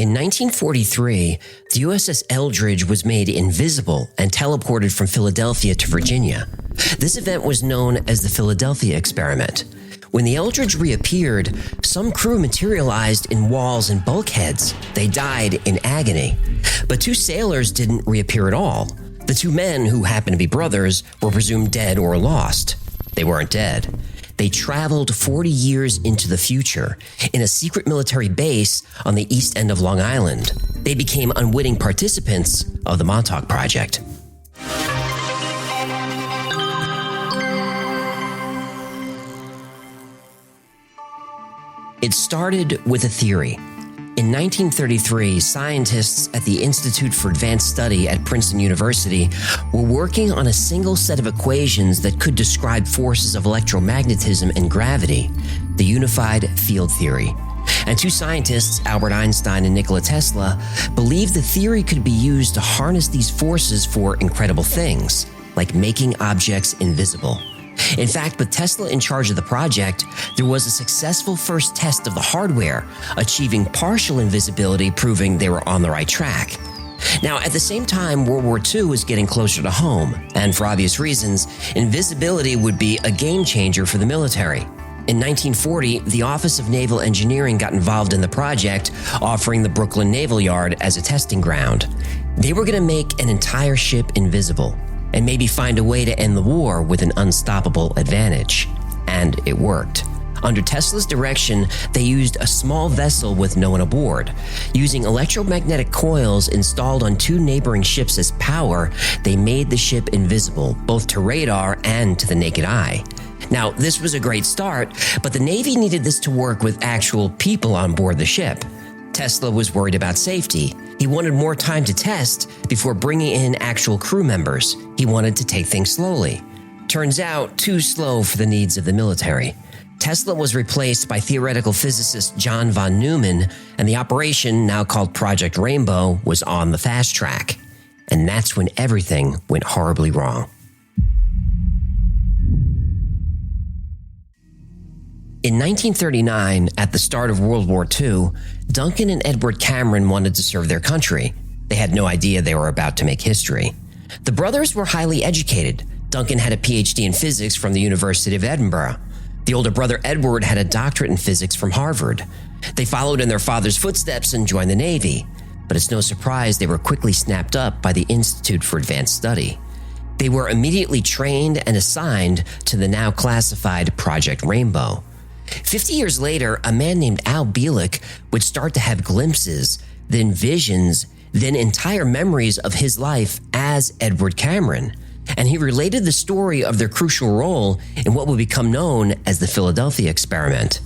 In 1943, the USS Eldridge was made invisible and teleported from Philadelphia to Virginia. This event was known as the Philadelphia Experiment. When the Eldridge reappeared, some crew materialized in walls and bulkheads. They died in agony. But 2 sailors didn't reappear at all. The 2 men, who happened to be brothers, were presumed dead or lost. They weren't dead. They traveled 40 years into the future in a secret military base on the east end of Long Island. They became unwitting participants of the Montauk Project. It started with a theory. In 1933, scientists at the Institute for Advanced Study at Princeton University were working on a single set of equations that could describe forces of electromagnetism and gravity, the unified field theory. And 2 scientists, Albert Einstein and Nikola Tesla, believed the theory could be used to harness these forces for incredible things, like making objects invisible. In fact, with Tesla in charge of the project, there was a successful first test of the hardware, achieving partial invisibility, proving they were on the right track. Now, at the same time, World War II was getting closer to home, and for obvious reasons, invisibility would be a game changer for the military. In 1940, the Office of Naval Engineering got involved in the project, offering the Brooklyn Naval Yard as a testing ground. They were going to make an entire ship invisible, and maybe find a way to end the war with an unstoppable advantage. And it worked. Under Tesla's direction, they used a small vessel with no one aboard. Using electromagnetic coils installed on 2 neighboring ships as power, they made the ship invisible, both to radar and to the naked eye. Now, this was a great start, but the Navy needed this to work with actual people on board the ship. Tesla was worried about safety. He wanted more time to test before bringing in actual crew members. He wanted to take things slowly. Turns out, too slow for the needs of the military. Tesla was replaced by theoretical physicist John von Neumann, and the operation, now called Project Rainbow, was on the fast track. And that's when everything went horribly wrong. In 1939, at the start of World War II, Duncan and Edward Cameron wanted to serve their country. They had no idea they were about to make history. The brothers were highly educated. Duncan had a PhD in physics from the University of Edinburgh. The older brother Edward had a doctorate in physics from Harvard. They followed in their father's footsteps and joined the Navy. But it's no surprise they were quickly snapped up by the Institute for Advanced Study. They were immediately trained and assigned to the now classified Project Rainbow. 50 years later, a man named Al Bielek would start to have glimpses, then visions, then entire memories of his life as Edward Cameron. And he related the story of their crucial role in what would become known as the Philadelphia Experiment.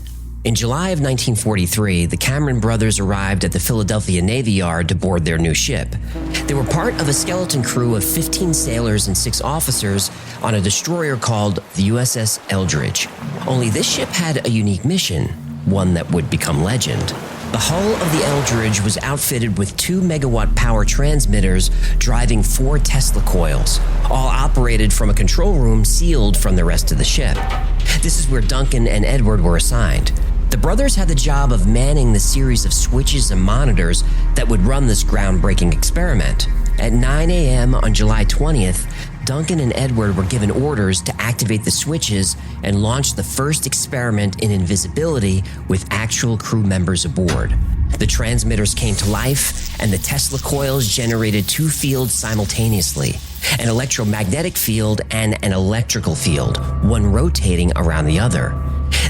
In July of 1943, the Cameron brothers arrived at the Philadelphia Navy Yard to board their new ship. They were part of a skeleton crew of 15 sailors and 6 officers on a destroyer called the USS Eldridge. Only this ship had a unique mission, one that would become legend. The hull of the Eldridge was outfitted with 2 megawatt power transmitters driving 4 Tesla coils, all operated from a control room sealed from the rest of the ship. This is where Duncan and Edward were assigned. The brothers had the job of manning the series of switches and monitors that would run this groundbreaking experiment. At 9 a.m. on July 20th, Duncan and Edward were given orders to activate the switches and launch the first experiment in invisibility with actual crew members aboard. The transmitters came to life, and the Tesla coils generated 2 fields simultaneously, an electromagnetic field and an electrical field, one rotating around the other.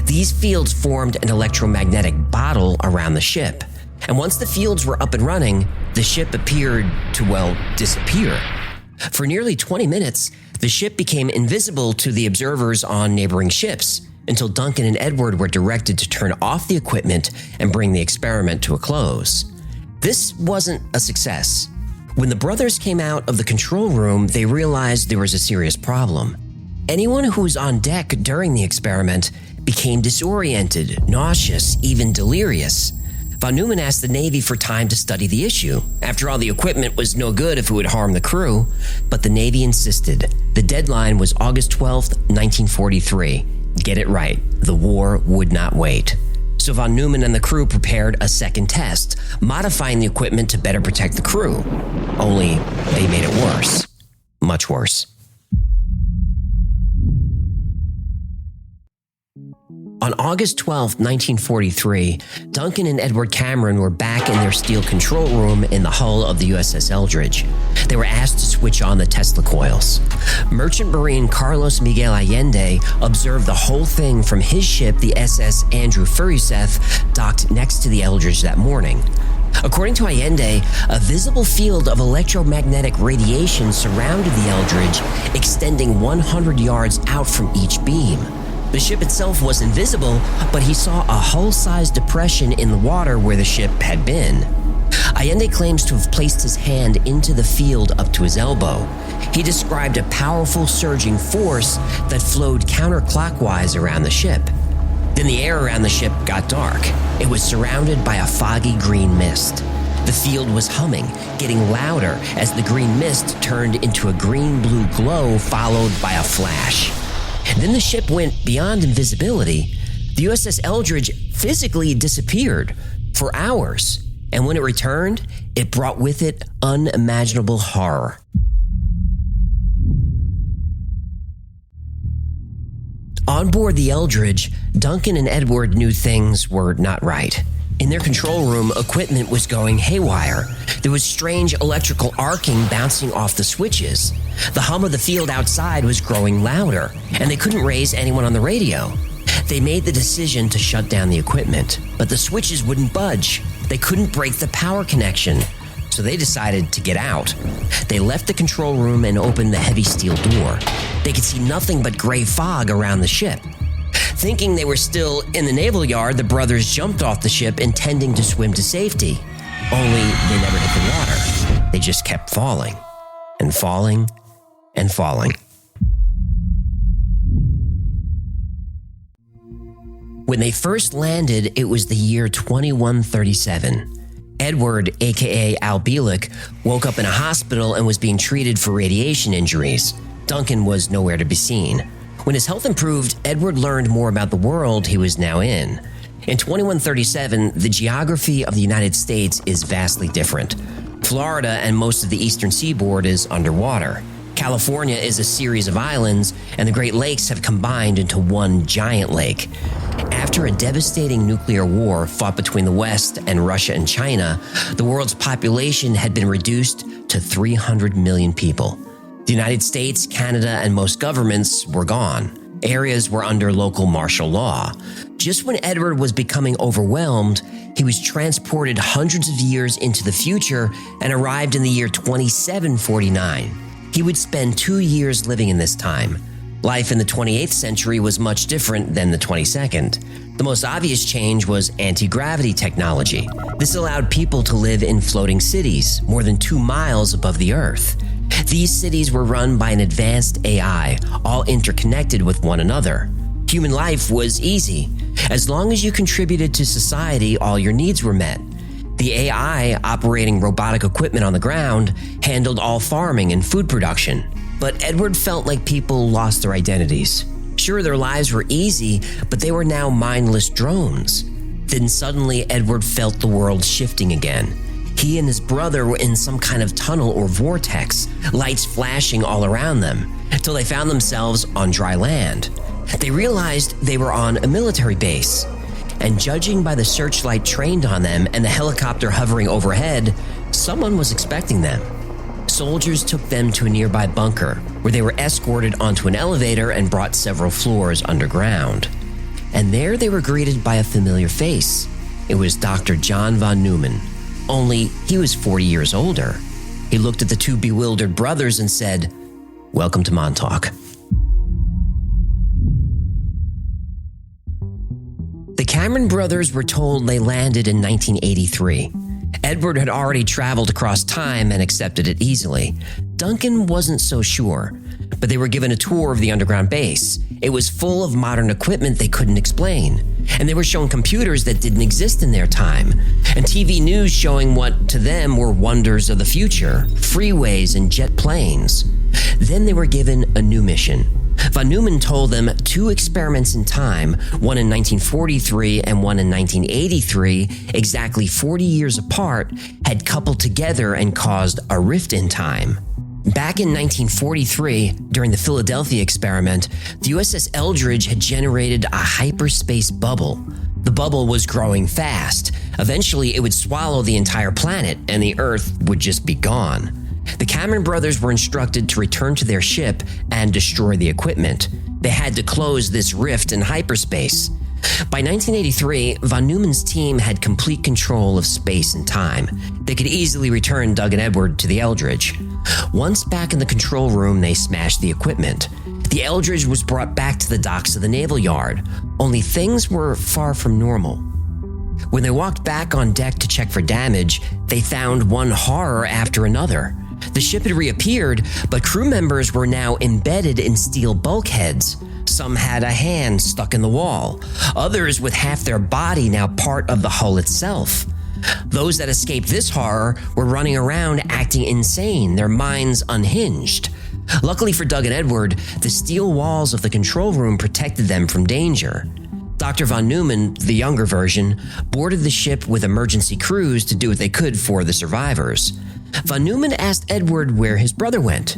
These fields formed an electromagnetic bottle around the ship, and once the fields were up and running, the ship appeared to, disappear. For nearly 20 minutes, the ship became invisible to the observers on neighboring ships until Duncan and Edward were directed to turn off the equipment and bring the experiment to a close. This wasn't a success. When the brothers came out of the control room, they realized there was a serious problem. Anyone who was on deck during the experiment became disoriented, nauseous, even delirious. Von Neumann asked the Navy for time to study the issue. After all, the equipment was no good if it would harm the crew, but the Navy insisted. The deadline was August 12th, 1943. Get it right, the war would not wait. So von Neumann and the crew prepared a second test, modifying the equipment to better protect the crew. Only they made it worse. Much worse. On August 12, 1943, Duncan and Edward Cameron were back in their steel control room in the hull of the USS Eldridge. They were asked to switch on the Tesla coils. Merchant Marine Carlos Miguel Allende observed the whole thing from his ship, the SS Andrew Furuseth, docked next to the Eldridge that morning. According to Allende, a visible field of electromagnetic radiation surrounded the Eldridge, extending 100 yards out from each beam. The ship itself was invisible, but he saw a hull-sized depression in the water where the ship had been. Allende claims to have placed his hand into the field up to his elbow. He described a powerful surging force that flowed counterclockwise around the ship. Then the air around the ship got dark. It was surrounded by a foggy green mist. The field was humming, getting louder as the green mist turned into a green-blue glow followed by a flash. Then the ship went beyond invisibility. The USS Eldridge physically disappeared for hours, and when it returned, it brought with it unimaginable horror. On board the Eldridge, Duncan and Edward knew things were not right. In their control room, equipment was going haywire. There was strange electrical arcing bouncing off the switches. The hum of the field outside was growing louder, and they couldn't raise anyone on the radio. They made the decision to shut down the equipment, but the switches wouldn't budge. They couldn't break the power connection, so they decided to get out. They left the control room and opened the heavy steel door. They could see nothing but gray fog around the ship. Thinking they were still in the naval yard, the brothers jumped off the ship intending to swim to safety. Only they never hit the water. They just kept falling and falling and falling. When they first landed, it was the year 2137. Edward, aka Al Bielek, woke up in a hospital and was being treated for radiation injuries. Duncan was nowhere to be seen. When his health improved, Edward learned more about the world he was now in. In 2137, the geography of the United States is vastly different. Florida and most of the eastern seaboard is underwater. California is a series of islands, and the Great Lakes have combined into one giant lake. After a devastating nuclear war fought between the West and Russia and China, the world's population had been reduced to 300 million people. The United States, Canada, and most governments were gone. Areas were under local martial law. Just when Edward was becoming overwhelmed, he was transported hundreds of years into the future and arrived in the year 2749. He would spend 2 years living in this time. Life in the 28th century was much different than the 22nd. The most obvious change was anti-gravity technology. This allowed people to live in floating cities more than 2 miles above the Earth. These cities were run by an advanced AI, all interconnected with one another. Human life was easy. As long as you contributed to society, all your needs were met. The AI, operating robotic equipment on the ground, handled all farming and food production. But Edward felt like people lost their identities. Sure, their lives were easy, but they were now mindless drones. Then suddenly, Edward felt the world shifting again. He and his brother were in some kind of tunnel or vortex, lights flashing all around them, until they found themselves on dry land. They realized they were on a military base, and judging by the searchlight trained on them and the helicopter hovering overhead, someone was expecting them. Soldiers took them to a nearby bunker, where they were escorted onto an elevator and brought several floors underground. And there they were greeted by a familiar face. It was Dr. John von Neumann. Only he was 40 years older. He looked at the two bewildered brothers and said, "Welcome to Montauk." The Cameron brothers were told they landed in 1983. Edward had already traveled across time and accepted it easily. Duncan wasn't so sure, but they were given a tour of the underground base. It was full of modern equipment they couldn't explain, and they were shown computers that didn't exist in their time, and TV news showing what to them were wonders of the future, freeways and jet planes. Then they were given a new mission. Von Neumann told them 2 experiments in time, one in 1943 and one in 1983, exactly 40 years apart, had coupled together and caused a rift in time. Back in 1943, during the Philadelphia experiment, the USS Eldridge had generated a hyperspace bubble. The bubble was growing fast. Eventually, it would swallow the entire planet, and the Earth would just be gone. The Cameron brothers were instructed to return to their ship and destroy the equipment. They had to close this rift in hyperspace. By 1983, von Neumann's team had complete control of space and time. They could easily return Doug and Edward to the Eldridge. Once back in the control room, they smashed the equipment. The Eldridge was brought back to the docks of the Naval Yard, only things were far from normal. When they walked back on deck to check for damage, they found one horror after another. The ship had reappeared, but crew members were now embedded in steel bulkheads. Some had a hand stuck in the wall, others with half their body now part of the hull itself. Those that escaped this horror were running around acting insane, their minds unhinged. Luckily for Doug and Edward, the steel walls of the control room protected them from danger. Dr. von Neumann, the younger version, boarded the ship with emergency crews to do what they could for the survivors. Von Neumann asked Edward where his brother went.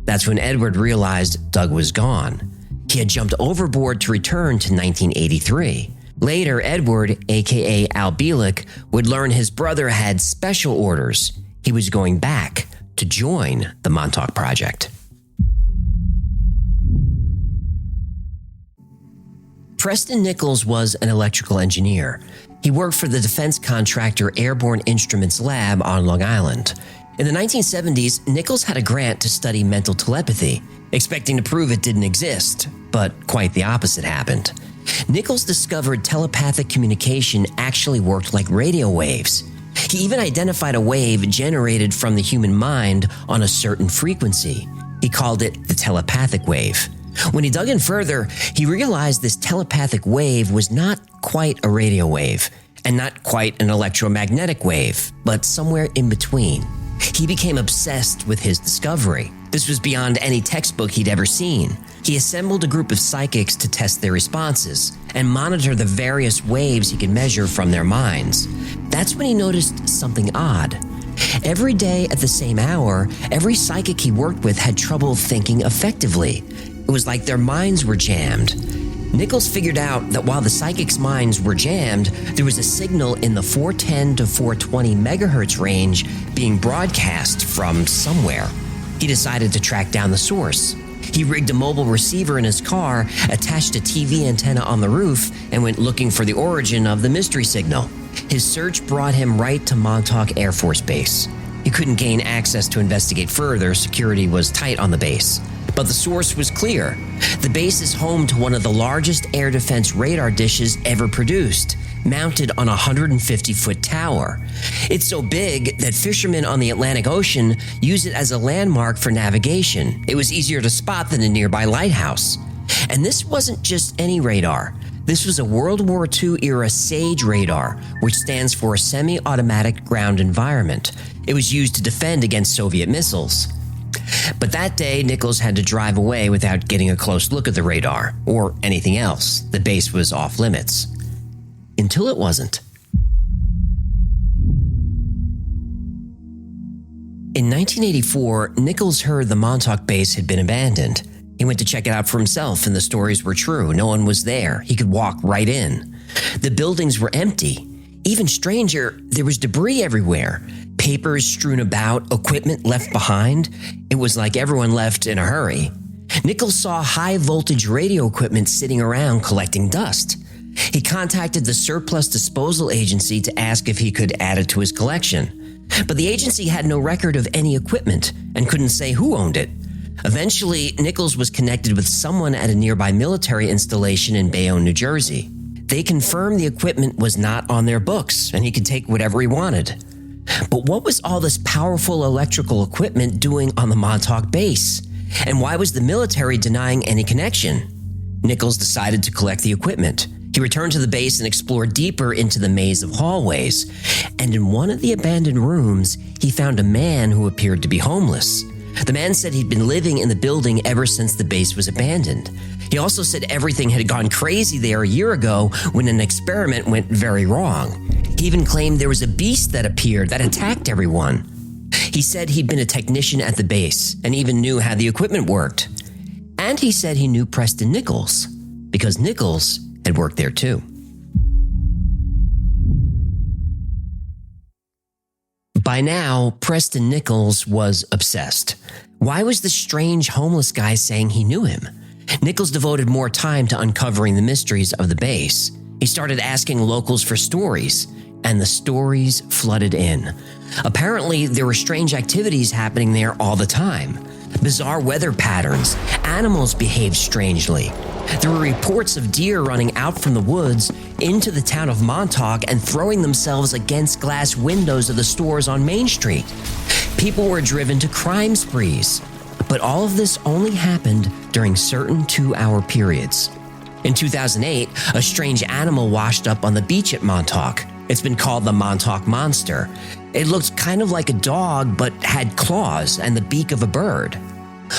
That's when Edward realized Doug was gone. He had jumped overboard to return to 1983. Later, Edward, aka Al Bielek, would learn his brother had special orders. He was going back to join the Montauk Project. Preston Nichols was an electrical engineer. He worked for the defense contractor Airborne Instruments Lab on Long Island. In the 1970s, Nichols had a grant to study mental telepathy, expecting to prove it didn't exist, but quite the opposite happened. Nichols discovered telepathic communication actually worked like radio waves. He even identified a wave generated from the human mind on a certain frequency. He called it the telepathic wave. When he dug in further, he realized this telepathic wave was not quite a radio wave, and not quite an electromagnetic wave, but somewhere in between. He became obsessed with his discovery. This was beyond any textbook he'd ever seen. He assembled a group of psychics to test their responses and monitor the various waves he could measure from their minds. That's when he noticed something odd. Every day at the same hour, every psychic he worked with had trouble thinking effectively. It was like their minds were jammed. Nichols figured out that while the psychics' minds were jammed, there was a signal in the 410 to 420 megahertz range being broadcast from somewhere. He decided to track down the source. He rigged a mobile receiver in his car, attached a TV antenna on the roof, and went looking for the origin of the mystery signal. His search brought him right to Montauk Air Force Base. He couldn't gain access to investigate further. Security was tight on the base. But the source was clear. The base is home to one of the largest air defense radar dishes ever produced, mounted on a 150-foot tower. It's so big that fishermen on the Atlantic Ocean use it as a landmark for navigation. It was easier to spot than a nearby lighthouse. And this wasn't just any radar. This was a World War II-era SAGE radar, which stands for Semi-Automatic Ground Environment. It was used to defend against Soviet missiles. But that day, Nichols had to drive away without getting a close look at the radar, or anything else. The base was off limits. Until it wasn't. In 1984, Nichols heard the Montauk base had been abandoned. He went to check it out for himself, and the stories were true. No one was there. He could walk right in. The buildings were empty. Even stranger, there was debris everywhere. Papers strewn about, equipment left behind. It was like everyone left in a hurry. Nichols saw high-voltage radio equipment sitting around collecting dust. He contacted the Surplus Disposal Agency to ask if he could add it to his collection. But the agency had no record of any equipment and couldn't say who owned it. Eventually, Nichols was connected with someone at a nearby military installation in Bayonne, New Jersey. They confirmed the equipment was not on their books and he could take whatever he wanted. But what was all this powerful electrical equipment doing on the Montauk base? And why was the military denying any connection? Nichols decided to collect the equipment. He returned to the base and explored deeper into the maze of hallways. And in one of the abandoned rooms, he found a man who appeared to be homeless. The man said he'd been living in the building ever since the base was abandoned. He also said everything had gone crazy there a year ago when an experiment went very wrong. He even claimed there was a beast that appeared that attacked everyone. He said he'd been a technician at the base and even knew how the equipment worked. And he said he knew Preston Nichols because Nichols had worked there too. By now, Preston Nichols was obsessed. Why was the strange homeless guy saying he knew him? Nichols devoted more time to uncovering the mysteries of the base. He started asking locals for stories, and the stories flooded in. Apparently, there were strange activities happening there all the time. Bizarre weather patterns, animals behaved strangely. There were reports of deer running out from the woods into the town of Montauk and throwing themselves against glass windows of the stores on Main Street. People were driven to crime sprees. But all of this only happened during certain 2-hour periods. In 2008, a strange animal washed up on the beach at Montauk. It's been called the Montauk Monster. It looked kind of like a dog, but had claws and the beak of a bird.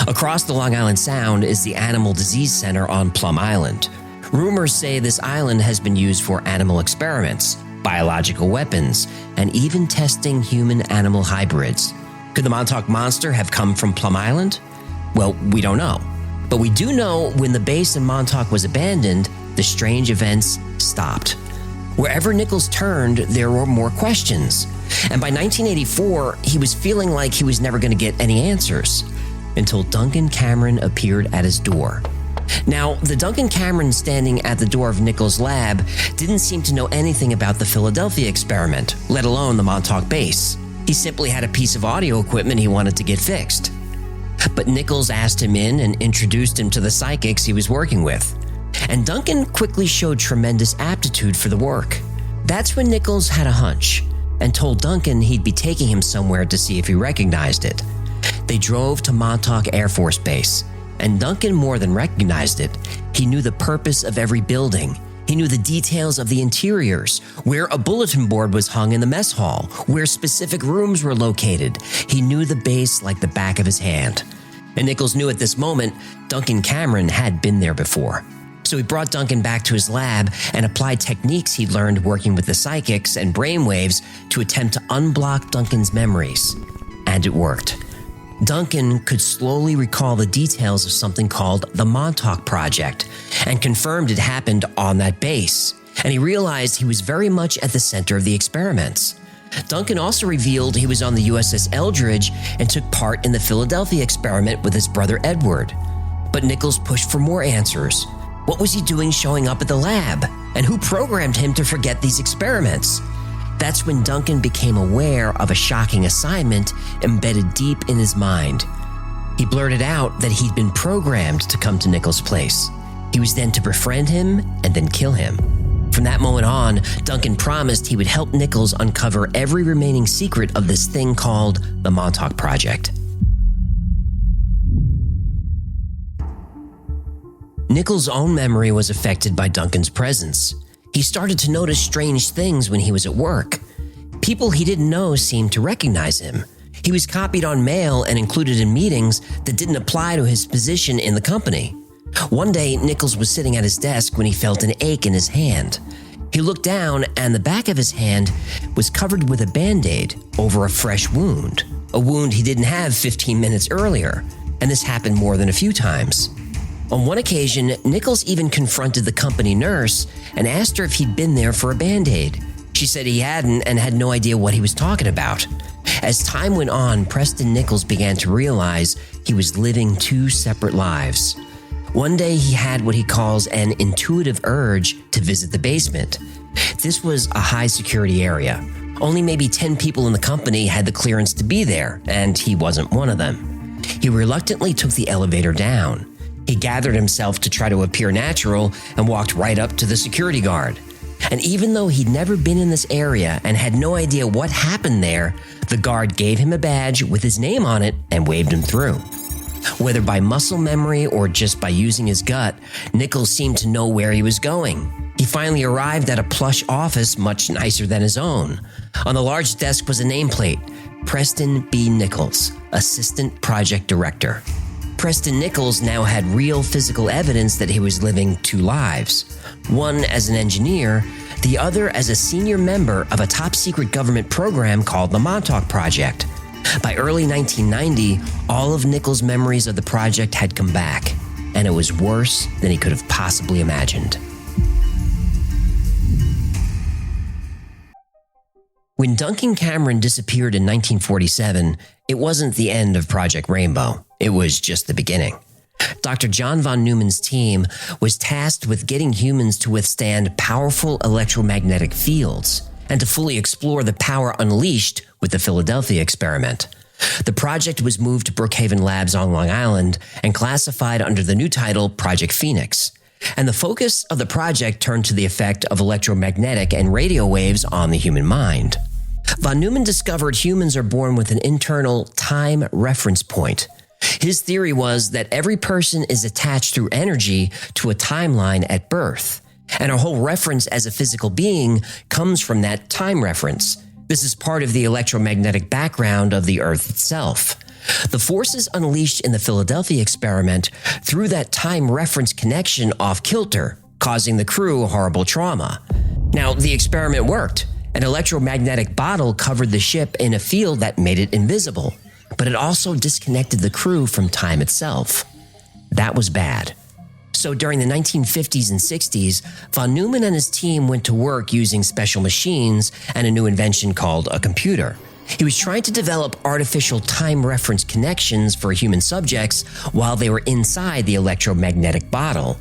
Across the Long Island Sound is the Animal Disease Center on Plum Island. Rumors say this island has been used for animal experiments, biological weapons, and even testing human-animal hybrids. Could the Montauk Monster have come from Plum Island? Well, we don't know. But we do know when the base in Montauk was abandoned, the strange events stopped. Wherever Nichols turned, there were more questions. And by 1984, he was feeling like he was never going to get any answers. Until Duncan Cameron appeared at his door. Now, the Duncan Cameron standing at the door of Nichols' lab didn't seem to know anything about the Philadelphia experiment, let alone the Montauk base. He simply had a piece of audio equipment he wanted to get fixed. But Nichols asked him in and introduced him to the psychics he was working with. And Duncan quickly showed tremendous aptitude for the work. That's when Nichols had a hunch and told Duncan he'd be taking him somewhere to see if he recognized it. They drove to Montauk Air Force Base, and Duncan more than recognized it. He knew the purpose of every building. He knew the details of the interiors, where a bulletin board was hung in the mess hall, where specific rooms were located. He knew the base like the back of his hand. And Nichols knew at this moment Duncan Cameron had been there before. So he brought Duncan back to his lab and applied techniques he'd learned working with the psychics and brainwaves to attempt to unblock Duncan's memories. And it worked. Duncan could slowly recall the details of something called the Montauk Project and confirmed it happened on that base. And he realized he was very much at the center of the experiments. Duncan also revealed he was on the USS Eldridge and took part in the Philadelphia experiment with his brother Edward. But Nichols pushed for more answers. What was he doing showing up at the lab? And who programmed him to forget these experiments? That's when Duncan became aware of a shocking assignment embedded deep in his mind. He blurted out that he'd been programmed to come to Nichols' place. He was then to befriend him and then kill him. From that moment on, Duncan promised he would help Nichols uncover every remaining secret of this thing called the Montauk Project. Nichols' own memory was affected by Duncan's presence. He started to notice strange things when he was at work. People he didn't know seemed to recognize him. He was copied on mail and included in meetings that didn't apply to his position in the company. One day, Nichols was sitting at his desk when he felt an ache in his hand. He looked down, and the back of his hand was covered with a Band-Aid over a fresh wound. A wound he didn't have 15 minutes earlier, and this happened more than a few times. On one occasion, Nichols even confronted the company nurse and asked her if he'd been there for a Band-Aid. She said he hadn't and had no idea what he was talking about. As time went on, Preston Nichols began to realize he was living two separate lives. One day he had what he calls an intuitive urge to visit the basement. This was a high-security area. Only maybe 10 people in the company had the clearance to be there, and he wasn't one of them. He reluctantly took the elevator down. He gathered himself to try to appear natural and walked right up to the security guard. And even though he'd never been in this area and had no idea what happened there, the guard gave him a badge with his name on it and waved him through. Whether by muscle memory or just by using his gut, Nichols seemed to know where he was going. He finally arrived at a plush office much nicer than his own. On the large desk was a nameplate, Preston B. Nichols, Assistant Project Director. Preston Nichols now had real physical evidence that he was living two lives, one as an engineer, the other as a senior member of a top-secret government program called the Montauk Project. By early 1990, all of Nichols' memories of the project had come back, and it was worse than he could have possibly imagined. When Duncan Cameron disappeared in 1947, it wasn't the end of Project Rainbow. It was just the beginning. Dr. John von Neumann's team was tasked with getting humans to withstand powerful electromagnetic fields and to fully explore the power unleashed with the Philadelphia experiment. The project was moved to Brookhaven Labs on Long Island and classified under the new title Project Phoenix. And the focus of the project turned to the effect of electromagnetic and radio waves on the human mind. Von Neumann discovered humans are born with an internal time reference point. His theory was that every person is attached through energy to a timeline at birth, and our whole reference as a physical being comes from that time reference. This is part of the electromagnetic background of the Earth itself. The forces unleashed in the Philadelphia experiment threw that time reference connection off kilter, causing the crew horrible trauma. Now, the experiment worked. An electromagnetic bottle covered the ship in a field that made it invisible, but it also disconnected the crew from time itself. That was bad. So during the 1950s and 60s, von Neumann and his team went to work using special machines and a new invention called a computer. He was trying to develop artificial time reference connections for human subjects while they were inside the electromagnetic bottle.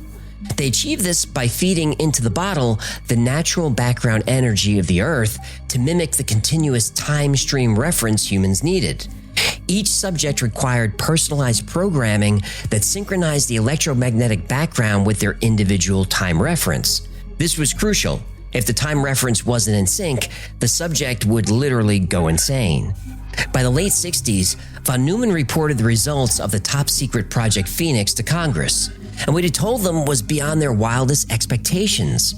They achieved this by feeding into the bottle the natural background energy of the Earth to mimic the continuous time stream reference humans needed. Each subject required personalized programming that synchronized the electromagnetic background with their individual time reference. This was crucial. If the time reference wasn't in sync, the subject would literally go insane. By the late 60s, von Neumann reported the results of the top-secret Project Phoenix to Congress, and what he told them was beyond their wildest expectations.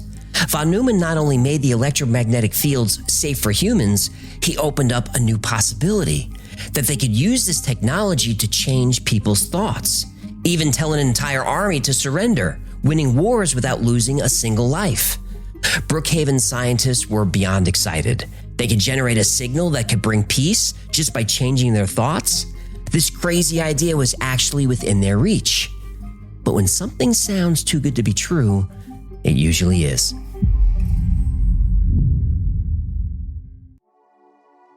Von Neumann not only made the electromagnetic fields safe for humans, he opened up a new possibility, that they could use this technology to change people's thoughts, even tell an entire army to surrender, winning wars without losing a single life. Brookhaven scientists were beyond excited. They could generate a signal that could bring peace just by changing their thoughts. This crazy idea was actually within their reach. But when something sounds too good to be true, it usually is.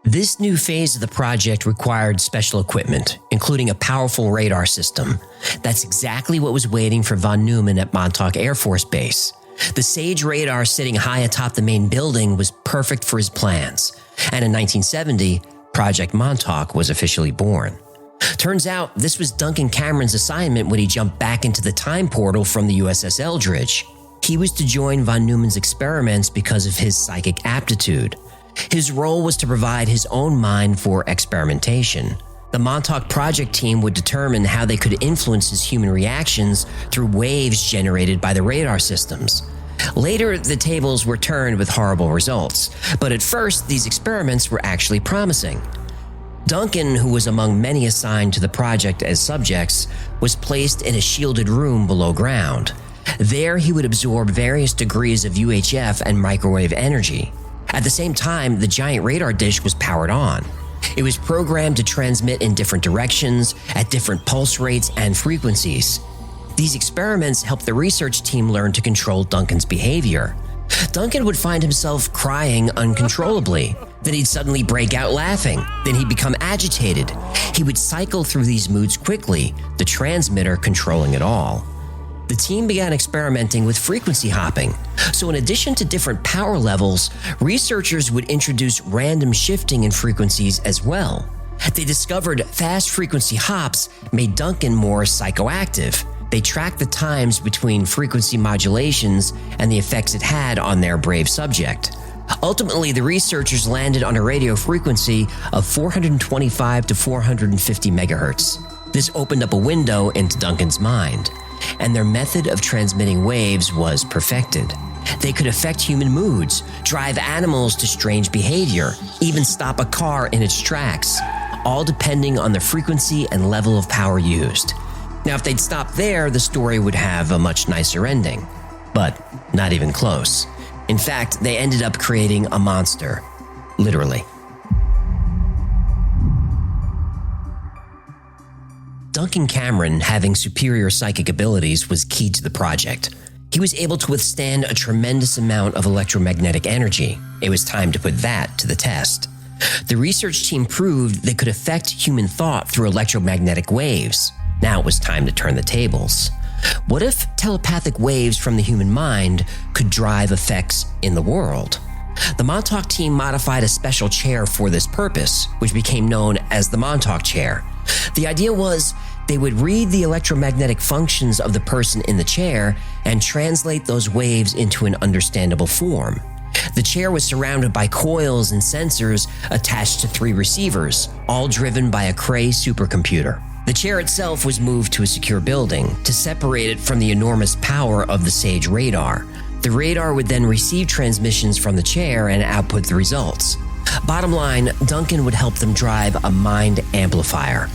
This new phase of the project required special equipment, including a powerful radar system. That's exactly what was waiting for von Neumann at Montauk Air Force Base. The SAGE radar sitting high atop the main building was perfect for his plans. And in 1970, Project Montauk was officially born. Turns out this was Duncan Cameron's assignment when he jumped back into the time portal from the USS Eldridge. He was to join von Neumann's experiments because of his psychic aptitude. His role was to provide his own mind for experimentation. The Montauk Project team would determine how they could influence his human reactions through waves generated by the radar systems. Later, the tables were turned with horrible results, but at first, these experiments were actually promising. Duncan, who was among many assigned to the project as subjects, was placed in a shielded room below ground. There, he would absorb various degrees of UHF and microwave energy. At the same time, the giant radar dish was powered on. It was programmed to transmit in different directions, at different pulse rates and frequencies. These experiments helped the research team learn to control Duncan's behavior. Duncan would find himself crying uncontrollably. Then he'd suddenly break out laughing. Then he'd become agitated. He would cycle through these moods quickly, the transmitter controlling it all. The team began experimenting with frequency hopping. So in addition to different power levels, researchers would introduce random shifting in frequencies as well. They discovered fast frequency hops made Duncan more psychoactive. They tracked the times between frequency modulations and the effects it had on their brave subject. Ultimately, the researchers landed on a radio frequency of 425 to 450 megahertz. This opened up a window into Duncan's mind, and their method of transmitting waves was perfected. They could affect human moods, drive animals to strange behavior, even stop a car in its tracks, all depending on the frequency and level of power used. Now, if they'd stopped there, the story would have a much nicer ending. But not even close. In fact, they ended up creating a monster. Literally. Duncan Cameron, having superior psychic abilities, was key to the project. He was able to withstand a tremendous amount of electromagnetic energy. It was time to put that to the test. The research team proved they could affect human thought through electromagnetic waves. Now it was time to turn the tables. What if telepathic waves from the human mind could drive effects in the world? The Montauk team modified a special chair for this purpose, which became known as the Montauk chair. The idea was they would read the electromagnetic functions of the person in the chair and translate those waves into an understandable form. The chair was surrounded by coils and sensors attached to 3 receivers, all driven by a Cray supercomputer. The chair itself was moved to a secure building to separate it from the enormous power of the Sage radar. The radar would then receive transmissions from the chair and output the results. Bottom line, Duncan would help them drive a mind amplifier.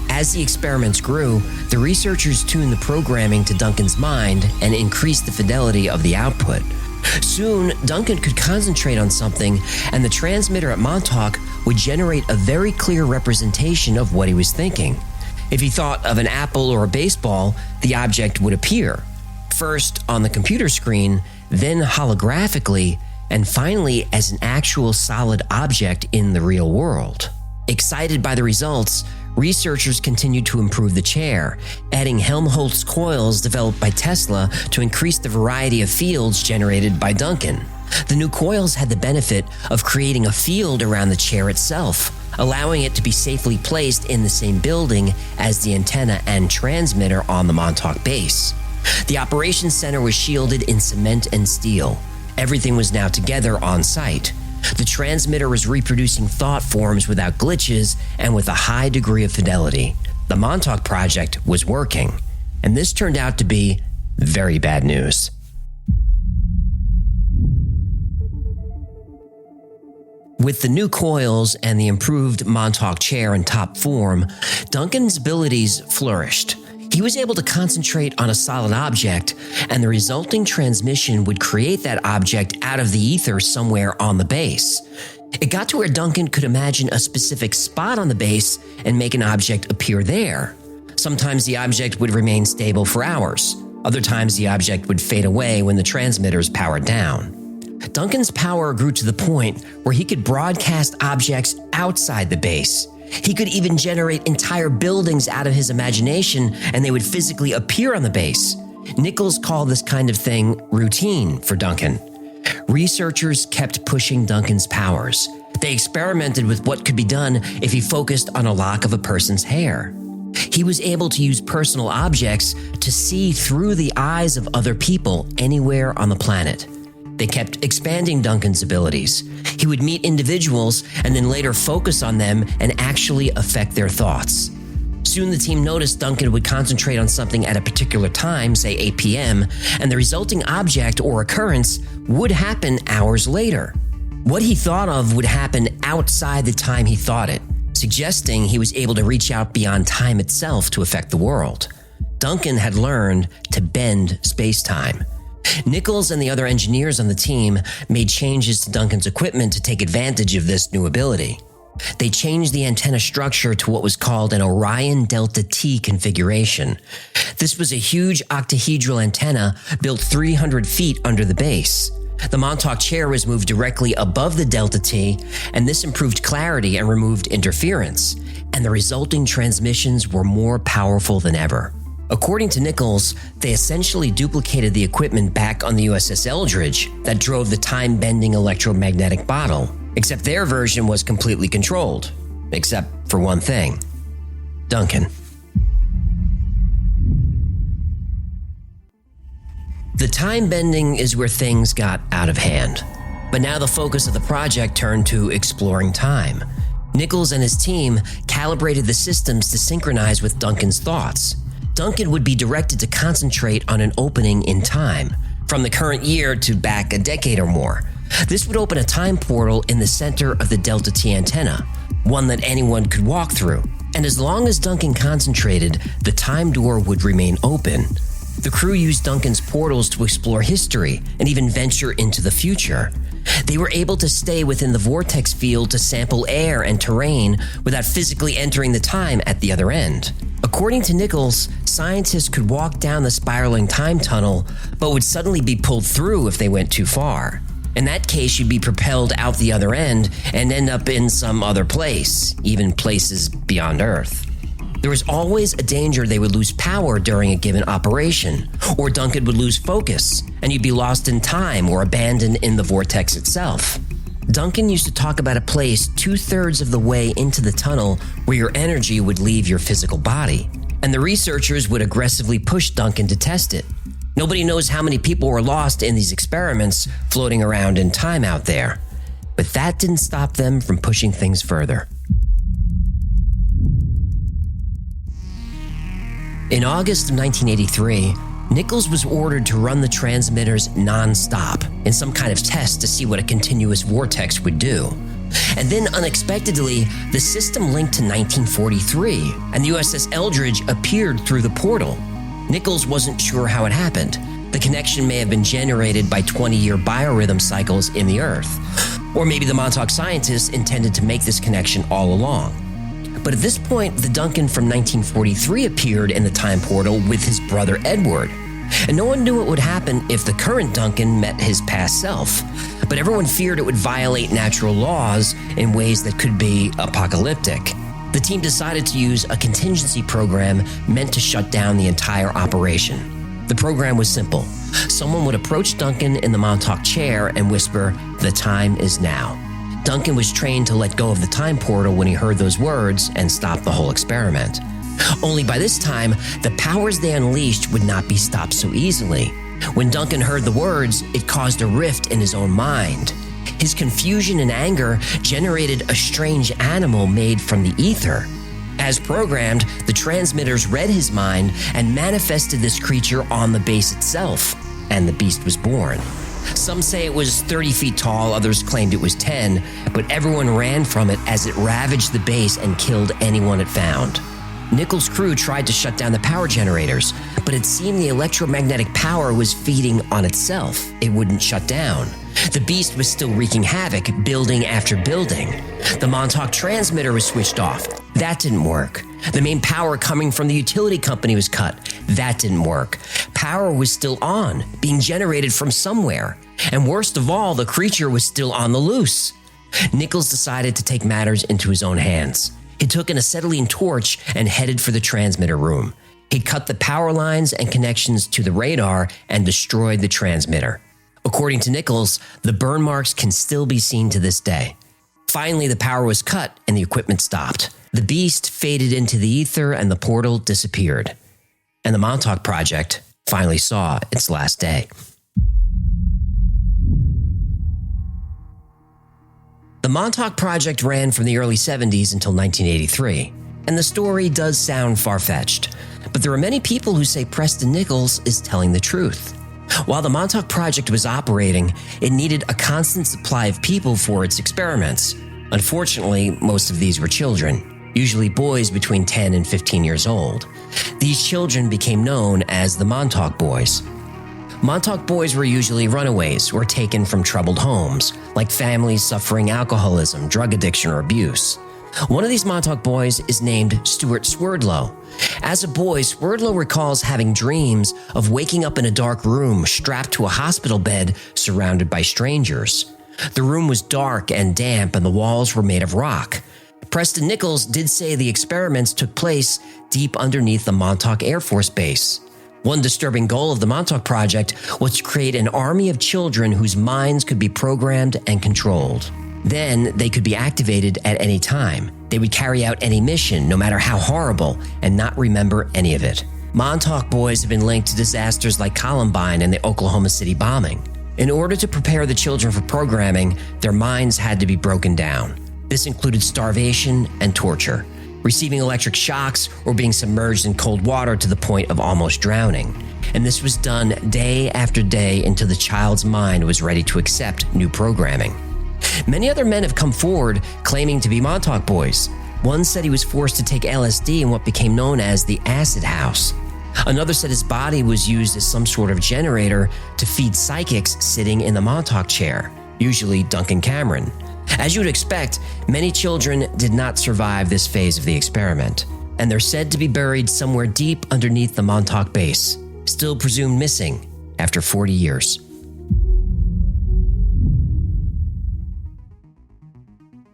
As the experiments grew, the researchers tuned the programming to Duncan's mind and increased the fidelity of the output. Soon, Duncan could concentrate on something, and the transmitter at Montauk would generate a very clear representation of what he was thinking. If he thought of an apple or a baseball, the object would appear. First on the computer screen, then holographically, and finally as an actual solid object in the real world. Excited by the results, researchers continued to improve the chair, adding Helmholtz coils developed by Tesla to increase the variety of fields generated by Duncan. The new coils had the benefit of creating a field around the chair itself, allowing it to be safely placed in the same building as the antenna and transmitter on the Montauk base. The operations center was shielded in cement and steel. Everything was now together on site. The transmitter was reproducing thought forms without glitches and with a high degree of fidelity. The Montauk Project was working, and this turned out to be very bad news. With the new coils and the improved Montauk chair in top form, Duncan's abilities flourished. He was able to concentrate on a solid object, and the resulting transmission would create that object out of the ether somewhere on the base. It got to where Duncan could imagine a specific spot on the base and make an object appear there. Sometimes the object would remain stable for hours. Other times the object would fade away when the transmitters powered down. Duncan's power grew to the point where he could broadcast objects outside the base. He could even generate entire buildings out of his imagination, and they would physically appear on the base. Nichols called this kind of thing routine for Duncan. Researchers kept pushing Duncan's powers. They experimented with what could be done if he focused on a lock of a person's hair. He was able to use personal objects to see through the eyes of other people anywhere on the planet. They kept expanding Duncan's abilities. He would meet individuals and then later focus on them and actually affect their thoughts. Soon the team noticed Duncan would concentrate on something at a particular time, say 8 p.m., and the resulting object or occurrence would happen hours later. What he thought of would happen outside the time he thought it, suggesting he was able to reach out beyond time itself to affect the world. Duncan had learned to bend space-time. Nichols and the other engineers on the team made changes to Duncan's equipment to take advantage of this new ability. They changed the antenna structure to what was called an Orion Delta T configuration. This was a huge octahedral antenna built 300 feet under the base. The Montauk chair was moved directly above the Delta T, and this improved clarity and removed interference, and the resulting transmissions were more powerful than ever. According to Nichols, they essentially duplicated the equipment back on the USS Eldridge that drove the time-bending electromagnetic bottle, except their version was completely controlled, except for one thing: Duncan. The time-bending is where things got out of hand, but now the focus of the project turned to exploring time. Nichols and his team calibrated the systems to synchronize with Duncan's thoughts. Duncan would be directed to concentrate on an opening in time. from the current year to back a decade or more. This would open a time portal in the center of the Delta T antenna, one that anyone could walk through. And as long as Duncan concentrated, the time door would remain open. The crew used Duncan's portals to explore history and even venture into the future. They were able to stay within the vortex field to sample air and terrain without physically entering the time at the other end. According to Nichols, scientists could walk down the spiraling time tunnel, but would suddenly be pulled through if they went too far. In that case, you'd be propelled out the other end and end up in some other place, even places beyond Earth. There was always a danger they would lose power during a given operation, or Duncan would lose focus, and you'd be lost in time or abandoned in the vortex itself. Duncan used to talk about a place 2/3 of the way into the tunnel where your energy would leave your physical body, and the researchers would aggressively push Duncan to test it. Nobody knows how many people were lost in these experiments floating around in time out there, but that didn't stop them from pushing things further. In August of 1983, Nichols was ordered to run the transmitters non-stop in some kind of test to see what a continuous vortex would do. And then unexpectedly, the system linked to 1943, and the USS Eldridge appeared through the portal. Nichols wasn't sure how it happened. The connection may have been generated by 20-year biorhythm cycles in the Earth. Or maybe the Montauk scientists intended to make this connection all along. But at this point, the Duncan from 1943 appeared in the time portal with his brother Edward. And no one knew what would happen if the current Duncan met his past self. But everyone feared it would violate natural laws in ways that could be apocalyptic. The team decided to use a contingency program meant to shut down the entire operation. The program was simple. Someone would approach Duncan in the Montauk chair and whisper, "The time is now." Duncan was trained to let go of the time portal when he heard those words and stop the whole experiment. Only by this time, the powers they unleashed would not be stopped so easily. When Duncan heard the words, it caused a rift in his own mind. His confusion and anger generated a strange animal made from the ether. As programmed, the transmitters read his mind and manifested this creature on the base itself, and the beast was born. Some say it was 30 feet tall, others claimed it was 10, but everyone ran from it as it ravaged the base and killed anyone it found. Nichols' crew tried to shut down the power generators, but it seemed the electromagnetic power was feeding on itself. It wouldn't shut down. The beast was still wreaking havoc, building after building. The Montauk transmitter was switched off. That didn't work. The main power coming from the utility company was cut. That didn't work. Power was still on, being generated from somewhere. And worst of all, the creature was still on the loose. Nichols decided to take matters into his own hands. He took an acetylene torch and headed for the transmitter room. He cut the power lines and connections to the radar and destroyed the transmitter. According to Nichols, the burn marks can still be seen to this day. Finally, the power was cut and the equipment stopped. The beast faded into the ether and the portal disappeared. And the Montauk Project finally saw its last day. The Montauk Project ran from the early 70s until 1983, and the story does sound far-fetched, but there are many people who say Preston Nichols is telling the truth. While the Montauk Project was operating, it needed a constant supply of people for its experiments. Unfortunately, most of these were children, usually boys between 10 and 15 years old. These children became known as the Montauk Boys. Montauk Boys were usually runaways or taken from troubled homes, like families suffering alcoholism, drug addiction, or abuse. One of these Montauk Boys is named Stuart Swerdlow. As a boy, Swerdlow recalls having dreams of waking up in a dark room strapped to a hospital bed surrounded by strangers. The room was dark and damp and the walls were made of rock. Preston Nichols did say the experiments took place deep underneath the Montauk Air Force Base. One disturbing goal of the Montauk Project was to create an army of children whose minds could be programmed and controlled. Then they could be activated at any time. They would carry out any mission, no matter how horrible, and not remember any of it. Montauk Boys have been linked to disasters like Columbine and the Oklahoma City bombing. In order to prepare the children for programming, their minds had to be broken down. This included starvation and torture, receiving electric shocks or being submerged in cold water to the point of almost drowning. and this was done day after day until the child's mind was ready to accept new programming. Many other men have come forward claiming to be Montauk boys. One said he was forced to take LSD in what became known as the acid house. Another said his body was used as some sort of generator to feed psychics sitting in the Montauk chair, usually Duncan Cameron. As you would expect, many children did not survive this phase of the experiment, and they're said to be buried somewhere deep underneath the Montauk base, still presumed missing after 40 years.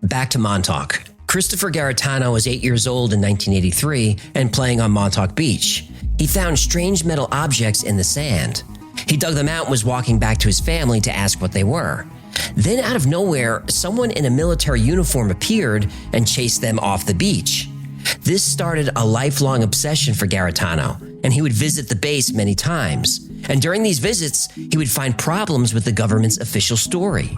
Back to Montauk. Christopher Garetano was 8 years old in 1983 and playing on Montauk Beach. He found strange metal objects in the sand. He dug them out and was walking back to his family to ask what they were. Then out of nowhere, someone in a military uniform appeared and chased them off the beach. This started a lifelong obsession for Garetano, and he would visit the base many times. And during these visits, he would find problems with the government's official story.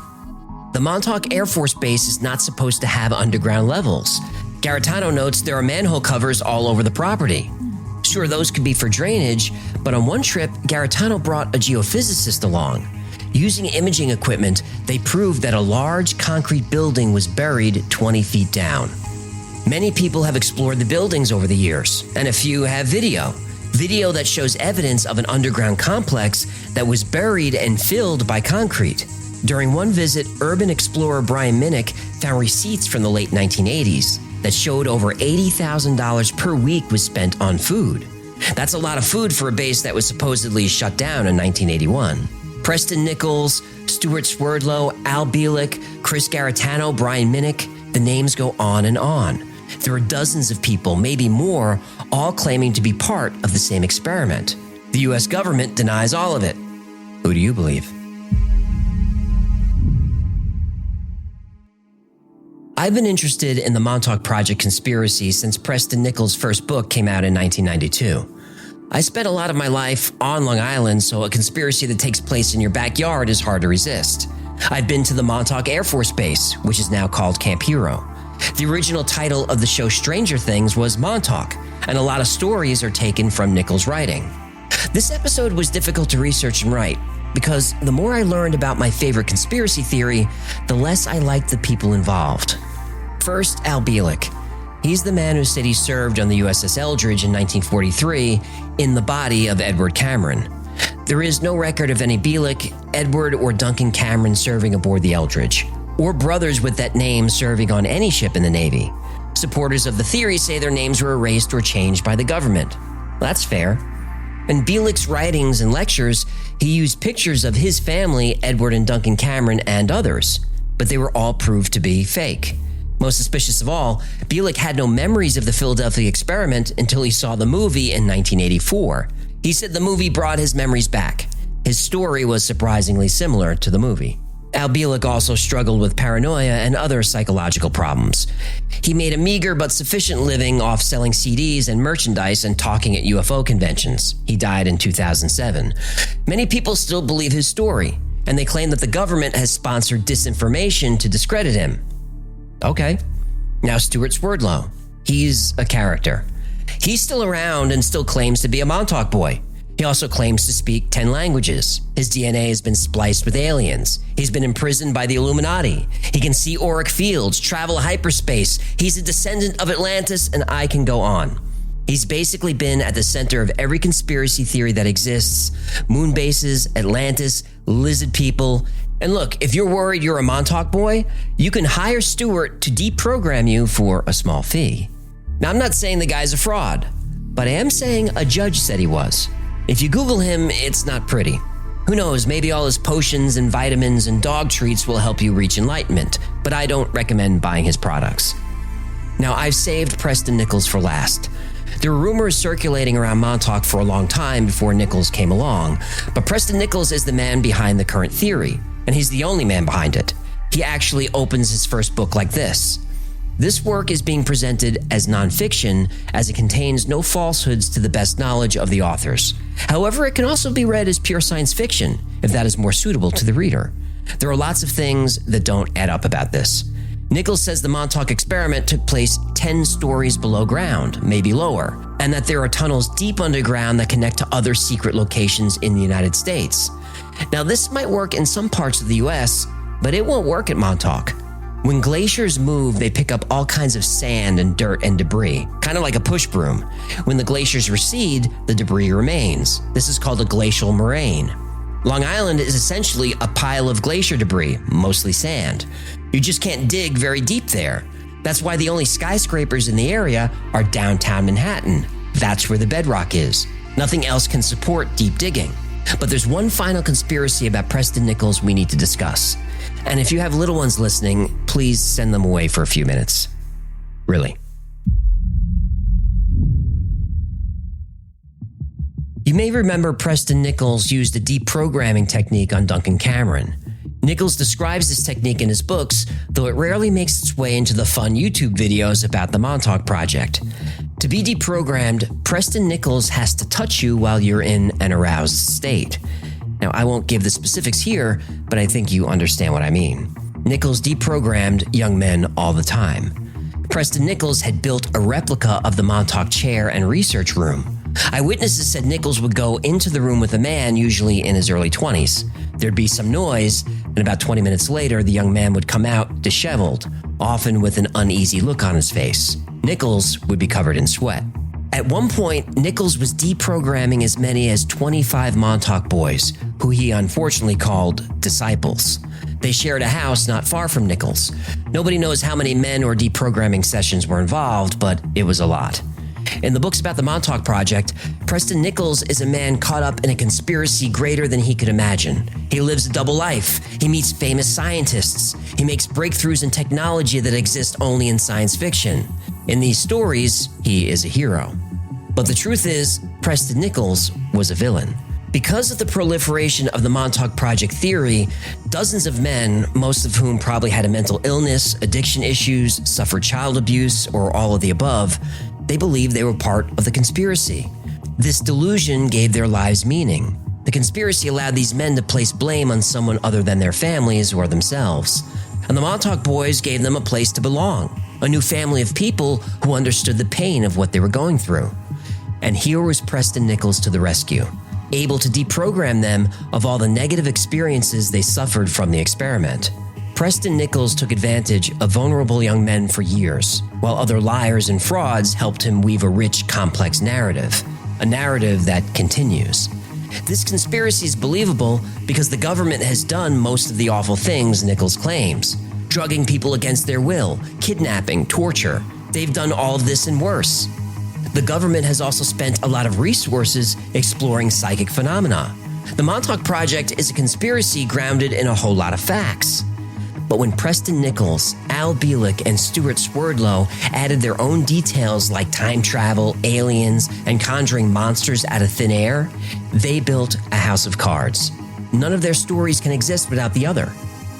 The Montauk Air Force Base is not supposed to have underground levels. Garetano notes there are manhole covers all over the property. Sure, those could be for drainage, but on one trip, Garetano brought a geophysicist along. Using imaging equipment, they proved that a large concrete building was buried 20 feet down. Many people have explored the buildings over the years, and a few have video that shows evidence of an underground complex that was buried and filled by concrete. During one visit, urban explorer Brian Minnick found receipts from the late 1980s that showed over $80,000 per week was spent on food. That's a lot of food for a base that was supposedly shut down in 1981. Preston Nichols, Stuart Swerdlow, Al Bielek, Chris Garetano, Brian Minnick, the names go on and on. There are dozens of people, maybe more, all claiming to be part of the same experiment. The US government denies all of it. Who do you believe? I've been interested in the Montauk Project conspiracy since Preston Nichols' first book came out in 1992. I spent a lot of my life on Long Island, so a conspiracy that takes place in your backyard is hard to resist. I've been to the Montauk Air Force Base, which is now called Camp Hero. The original title of the show Stranger Things was Montauk, and a lot of stories are taken from Nichols' writing. This episode was difficult to research and write, because the more I learned about my favorite conspiracy theory, the less I liked the people involved. First, Al Bielek. He's the man who said he served on the USS Eldridge in 1943 in the body of Edward Cameron. There is no record of any Bielek, Edward, or Duncan Cameron serving aboard the Eldridge, or brothers with that name serving on any ship in the Navy. Supporters of the theory say their names were erased or changed by the government. That's fair. In Bielek's writings and lectures, he used pictures of his family, Edward and Duncan Cameron, and others, but they were all proved to be fake. Most suspicious of all, Bielek had no memories of the Philadelphia experiment until he saw the movie in 1984. He said the movie brought his memories back. His story was surprisingly similar to the movie. Al Bielek also struggled with paranoia and other psychological problems. He made a meager but sufficient living off selling CDs and merchandise and talking at UFO conventions. He died in 2007. Many people still believe his story, and they claim that the government has sponsored disinformation to discredit him. Okay. Now Stuart Swerdlow. He's a character. He's still around and still claims to be a Montauk boy. He also claims to speak 10 languages. His DNA has been spliced with aliens. He's been imprisoned by the Illuminati. He can see auric fields, travel hyperspace. He's a descendant of Atlantis, and I can go on. He's basically been at the center of every conspiracy theory that exists. Moon bases, Atlantis, lizard people. And look, if you're worried you're a Montauk boy, you can hire Stuart to deprogram you for a small fee. Now, I'm not saying the guy's a fraud, but I am saying a judge said he was. If you Google him, it's not pretty. Who knows, maybe all his potions and vitamins and dog treats will help you reach enlightenment, but I don't recommend buying his products. Now, I've saved Preston Nichols for last. There were rumors circulating around Montauk for a long time before Nichols came along, but Preston Nichols is the man behind the current theory, and he's the only man behind it. He actually opens his first book like this. This work is being presented as nonfiction as it contains no falsehoods to the best knowledge of the authors. However, it can also be read as pure science fiction, if that is more suitable to the reader. There are lots of things that don't add up about this. Nichols says the Montauk experiment took place 10 stories below ground, maybe lower, and that there are tunnels deep underground that connect to other secret locations in the United States. Now, this might work in some parts of the US, but it won't work at Montauk. When glaciers move, they pick up all kinds of sand and dirt and debris, kind of like a push broom. When the glaciers recede, the debris remains. This is called a glacial moraine. Long Island is essentially a pile of glacier debris, mostly sand. You just can't dig very deep there. That's why the only skyscrapers in the area are downtown Manhattan. That's where the bedrock is. Nothing else can support deep digging. But there's one final conspiracy about Preston Nichols we need to discuss. And if you have little ones listening, please send them away for a few minutes. Really. You may remember Preston Nichols used a deprogramming technique on Duncan Cameron. Nichols describes this technique in his books, though it rarely makes its way into the fun YouTube videos about the Montauk Project. To be deprogrammed, Preston Nichols has to touch you while you're in an aroused state. Now, I won't give the specifics here, but I think you understand what I mean. Nichols deprogrammed young men all the time. Preston Nichols had built a replica of the Montauk chair and research room. Eyewitnesses said Nichols would go into the room with a man, usually in his early 20s. There'd be some noise, and about 20 minutes later, the young man would come out disheveled, often with an uneasy look on his face. Nichols would be covered in sweat. At one point, Nichols was deprogramming as many as 25 Montauk boys, who he unfortunately called disciples. They shared a house not far from Nichols. Nobody knows how many men or deprogramming sessions were involved, but it was a lot. In the books about the Montauk Project, Preston Nichols is a man caught up in a conspiracy greater than he could imagine. He lives a double life. He meets famous scientists. He makes breakthroughs in technology that exist only in science fiction. In these stories, he is a hero. But the truth is, Preston Nichols was a villain. Because of the proliferation of the Montauk Project theory, dozens of men, most of whom probably had a mental illness, addiction issues, suffered child abuse, or all of the above, they believed they were part of the conspiracy. This delusion gave their lives meaning. The conspiracy allowed these men to place blame on someone other than their families or themselves. And the Montauk boys gave them a place to belong, a new family of people who understood the pain of what they were going through. And here was Preston Nichols to the rescue, able to deprogram them of all the negative experiences they suffered from the experiment. Preston Nichols took advantage of vulnerable young men for years, while other liars and frauds helped him weave a rich, complex narrative, a narrative that continues. This conspiracy is believable because the government has done most of the awful things Nichols claims. Drugging people against their will, kidnapping, torture. They've done all of this and worse. The government has also spent a lot of resources exploring psychic phenomena. The Montauk Project is a conspiracy grounded in a whole lot of facts. But when Preston Nichols, Al Bielek, and Stuart Swerdlow added their own details like time travel, aliens, and conjuring monsters out of thin air, they built a house of cards. None of their stories can exist without the other.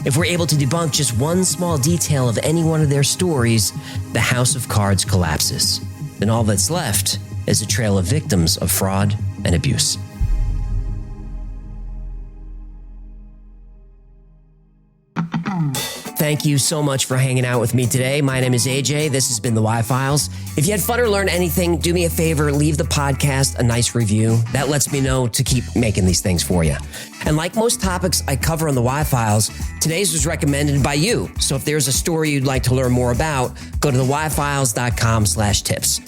If we're able to debunk just one small detail of any one of their stories, the house of cards collapses. Then all that's left is a trail of victims of fraud and abuse. Thank you so much for hanging out with me today. My name is AJ. This has been the Y-Files. If you had fun or learned anything, do me a favor, leave the podcast a nice review. That lets me know to keep making these things for you. And like most topics I cover on the Y-Files, today's was recommended by you. So if there's a story you'd like to learn more about, go to theyfiles.com/tips.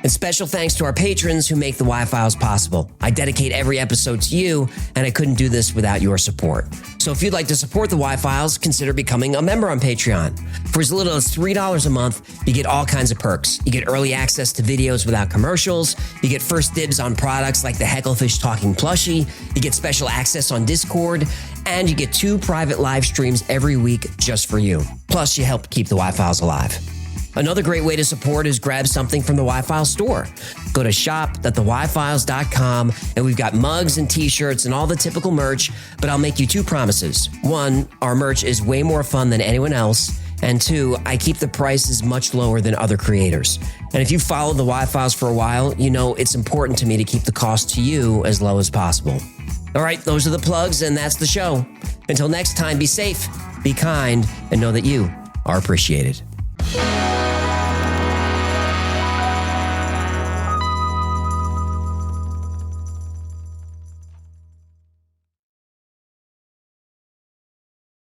And special thanks to our patrons who make the Y-Files possible. I dedicate every episode to you, and I couldn't do this without your support. So if you'd like to support the Y-Files, consider becoming a member on Patreon. For as little as $3 a month, you get all kinds of perks. You get early access to videos without commercials. You get first dibs on products like the Hecklefish Talking Plushie. You get special access on Discord. And you get 2 private live streams every week just for you. Plus, you help keep the Y-Files alive. Another great way to support is grab something from the Y-Files store. Go to shop.theyfiles.com, and we've got mugs and t-shirts and all the typical merch, but I'll make you 2 promises. 1, our merch is way more fun than anyone else, and 2, I keep the prices much lower than other creators. And if you've followed the Y-Files for a while, you know it's important to me to keep the cost to you as low as possible. All right, those are the plugs, and that's the show. Until next time, be safe, be kind, and know that you are appreciated.